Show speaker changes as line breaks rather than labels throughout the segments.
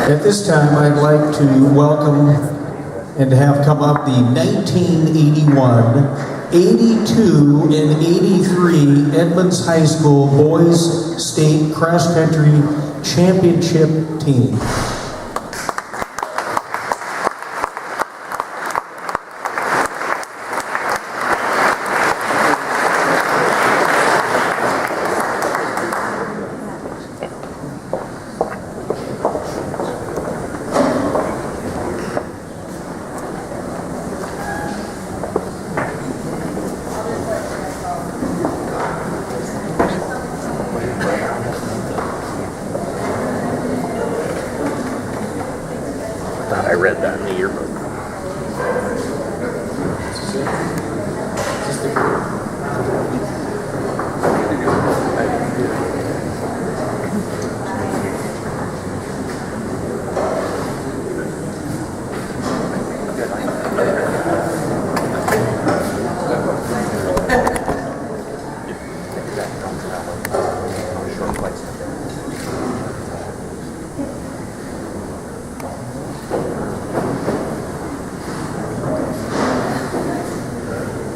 At this time, I'd like to welcome and to have come up the 1981, 82, and 83 Edmonds High School Boys State Cross Country Championship team.
I read that in the yearbook.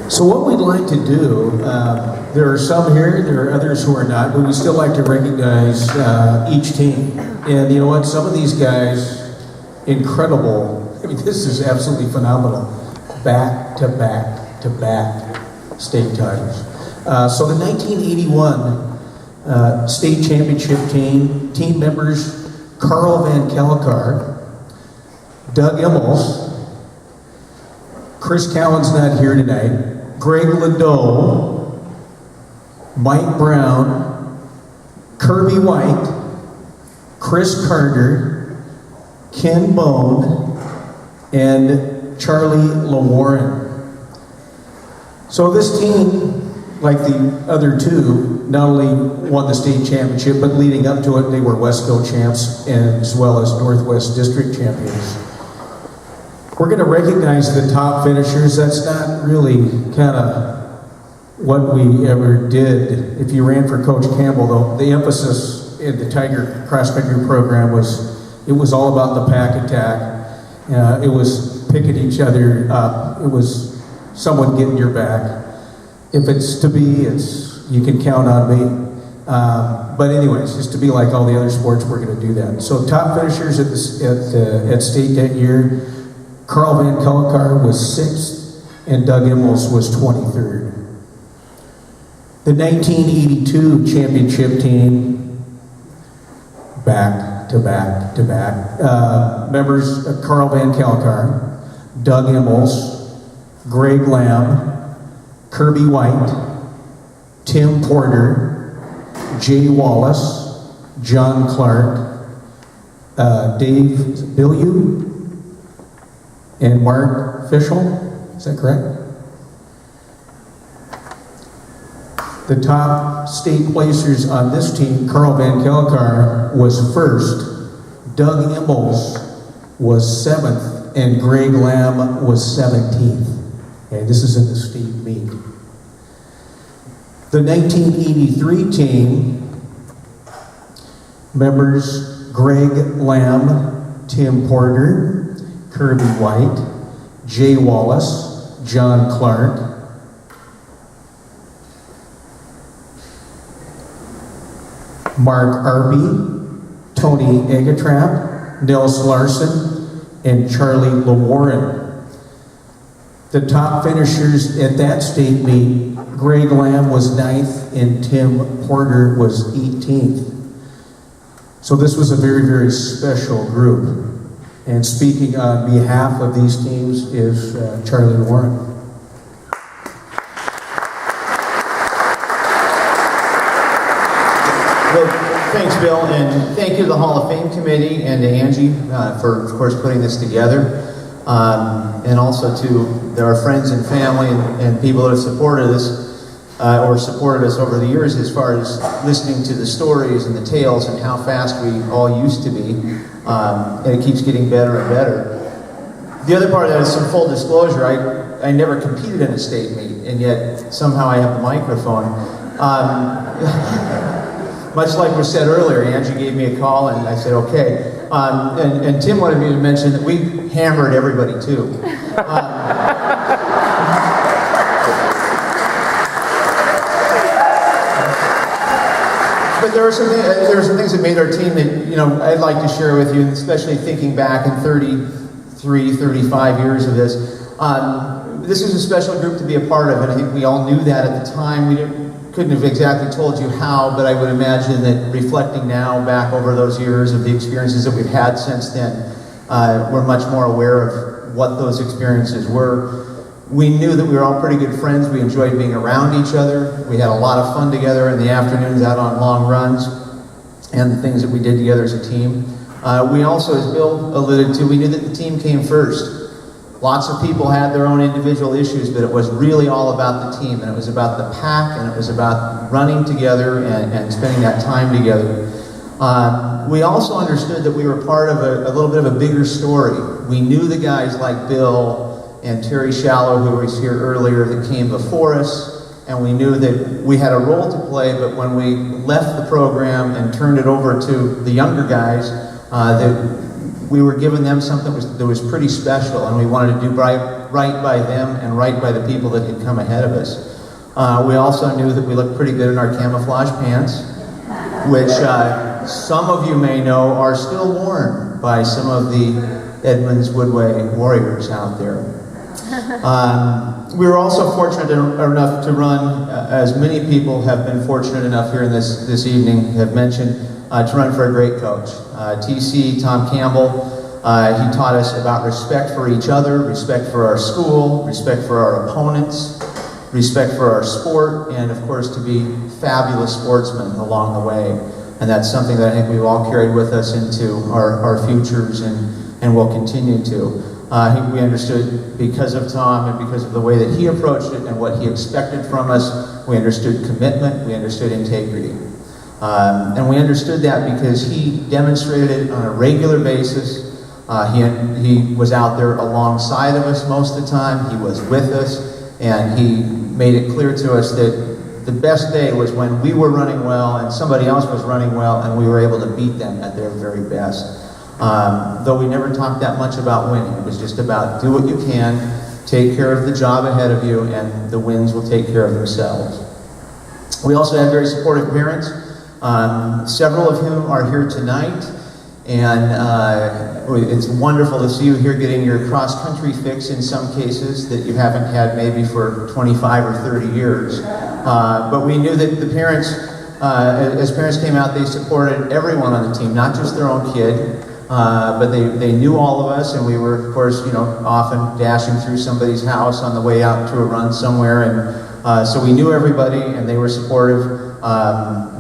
So what we'd like to do, there are some here, there are others who are not, but we still like to recognize each team. And you know what, some of these guys, incredible, I mean this is absolutely phenomenal, back to back to back state titles. So the 1981 state championship team members, Carl Van Kelkar, Doug Immels, Chris Cowan's not here tonight, Greg Ledoux, Mike Brown, Kirby White, Chris Carter, Ken Bone, and Charlie LeWarren. So this team, like the other two, not only won the state championship, but leading up to it, they were Wesco champs as well as Northwest District champions. We're going to recognize the top finishers. That's not really kind of what we ever did. If you ran for Coach Campbell, though, the emphasis in the Tiger Cross Country program was all about the pack attack. It was picking each other up. It was someone getting your back. If it's to be, you can count on me. But anyways, just to be like all the other sports, we're going to do that. So top finishers at state that year. Carl Van Kelkar was 6th, and Doug Immels was 23rd. The 1982 championship team, back to back to back. Members Carl Van Kelkar, Doug Immels, Greg Lamb, Kirby White, Tim Porter, Jay Wallace, John Clark, Dave Bilyeu, and Mark Fischel, is that correct? The top state placers on this team, Carl Van Kelkar was 1st, Doug Immels was 7th, and Greg Lamb was 17th. Okay, this is in the state meet. The 1983 team, members Greg Lamb, Tim Porter, Kirby White, Jay Wallace, John Clark, Mark Arby, Tony Agatrap, Nils Larson, and Charlie LeWarren. The top finishers at that state meet, Greg Lamb was 9th and Tim Porter was 18th. So this was a very, very special group. And speaking on behalf of these teams is Charlie LeWarren.
Well, thanks, Bill, and thank you to the Hall of Fame Committee and to Angie for, of course, putting this together. And also to our friends and family and people that have supported us over the years as far as listening to the stories and the tales and how fast we all used to be. And it keeps getting better and better. The other part of that is some full disclosure. I never competed in a state meet, and yet somehow I have the microphone. Much like was said earlier, Angie gave me a call and I said, okay. And Tim wanted me to mention that we hammered everybody too. But there were some things that made our team that, you know, I'd like to share with you, especially thinking back in 33, 35 years of this. This is a special group to be a part of, and I think we all knew that at the time. We couldn't have exactly told you how, but I would imagine that reflecting now back over those years of the experiences that we've had since then, we're much more aware of what those experiences were. We knew that we were all pretty good friends. We enjoyed being around each other. We had a lot of fun together in the afternoons out on long runs and the things that we did together as a team. We also, as Bill alluded to, we knew that the team came first. Lots of people had their own individual issues, but it was really all about the team, and it was about the pack, and it was about running together and spending that time together. We also understood that we were part of a little bit of a bigger story. We knew the guys like Bill and Terry Shallow, who was here earlier, that came before us, and we knew that we had a role to play, but when we left the program and turned it over to the younger guys, that we were giving them something that was pretty special, and we wanted to do right by them and right by the people that had come ahead of us. We also knew that we looked pretty good in our camouflage pants, which some of you may know are still worn by some of the Edmonds Woodway warriors out there. We were also fortunate enough to run, as many people have been fortunate enough here in this evening have mentioned, to run for a great coach. TC, Tom Campbell, he taught us about respect for each other, respect for our school, respect for our opponents, respect for our sport, and of course to be fabulous sportsmen along the way. And that's something that I think we've all carried with us into our futures and will continue to. I think we understood, because of Tom and because of the way that he approached it and what he expected from us, we understood commitment, we understood integrity. And we understood that because he demonstrated it on a regular basis. He was out there alongside of us most of the time, he was with us, and he made it clear to us that the best day was when we were running well and somebody else was running well and we were able to beat them at their very best. Though we never talked that much about winning. It was just about do what you can, take care of the job ahead of you, and the wins will take care of themselves. We also had very supportive parents, several of whom are here tonight, and it's wonderful to see you here getting your cross-country fix in some cases that you haven't had maybe for 25 or 30 years. But we knew that the parents, as parents came out, they supported everyone on the team, not just their own kid. But they knew all of us, and we were, of course, you know, often dashing through somebody's house on the way out to a run somewhere, and so we knew everybody, and they were supportive.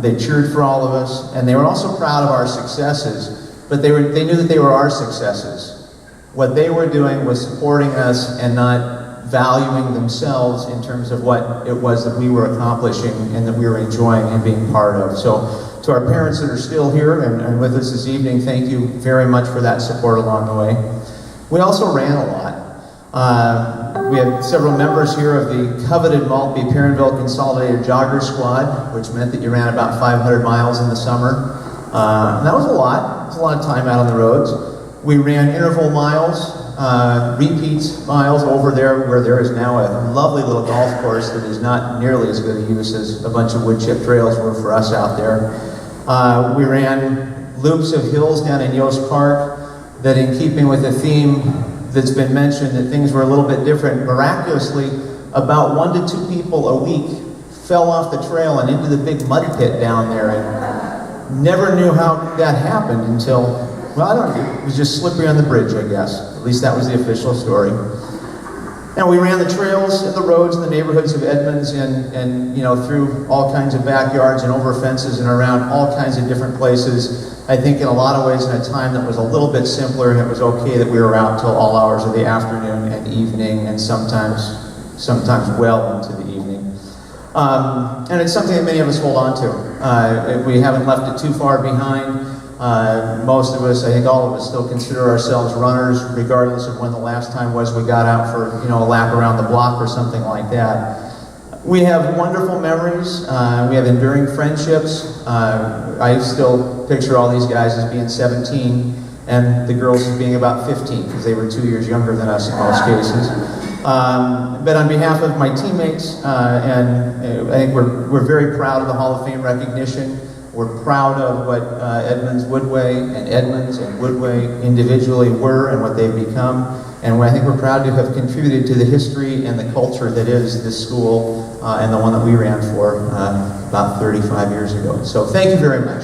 They cheered for all of us, and they were also proud of our successes, but they knew that they were our successes. What they were doing was supporting us and not valuing themselves in terms of what it was that we were accomplishing and that we were enjoying and being part of. So to our parents that are still here and with us this evening, thank you very much for that support along the way. We also ran a lot. We have several members here of the coveted Maltby-Perrinville Consolidated Jogger Squad, which meant that you ran about 500 miles in the summer. And that was a lot. It was a lot of time out on the roads. We ran interval miles, repeats miles over there where there is now a lovely little golf course that is not nearly as good a use as a bunch of wood chip trails were for us out there. We ran loops of hills down in Yost Park that, in keeping with the theme that's been mentioned, that things were a little bit different. Miraculously, about 1 to 2 people a week fell off the trail and into the big mud pit down there, and never knew how that happened until, well, I don't know, it was just slippery on the bridge, I guess. At least that was the official story. And we ran the trails and the roads in the neighborhoods of Edmonds and you know, through all kinds of backyards and over fences and around all kinds of different places. I think in a lot of ways in a time that was a little bit simpler, and it was okay that we were out till all hours of the afternoon and evening, and sometimes well into the evening. And it's something that many of us hold on to. We haven't left it too far behind. Most of us, I think all of us, still consider ourselves runners, regardless of when the last time was we got out for, you know, a lap around the block or something like that. We have wonderful memories. We have enduring friendships. I still picture all these guys as being 17 and the girls being about 15, because they were 2 years younger than us in most cases. But on behalf of my teammates, and I think we're very proud of the Hall of Fame recognition. We're proud of what Edmonds Woodway and Edmonds and Woodway individually were and what they've become. And I think we're proud to have contributed to the history and the culture that is this school and the one that we ran for about 35 years ago. So thank you very much.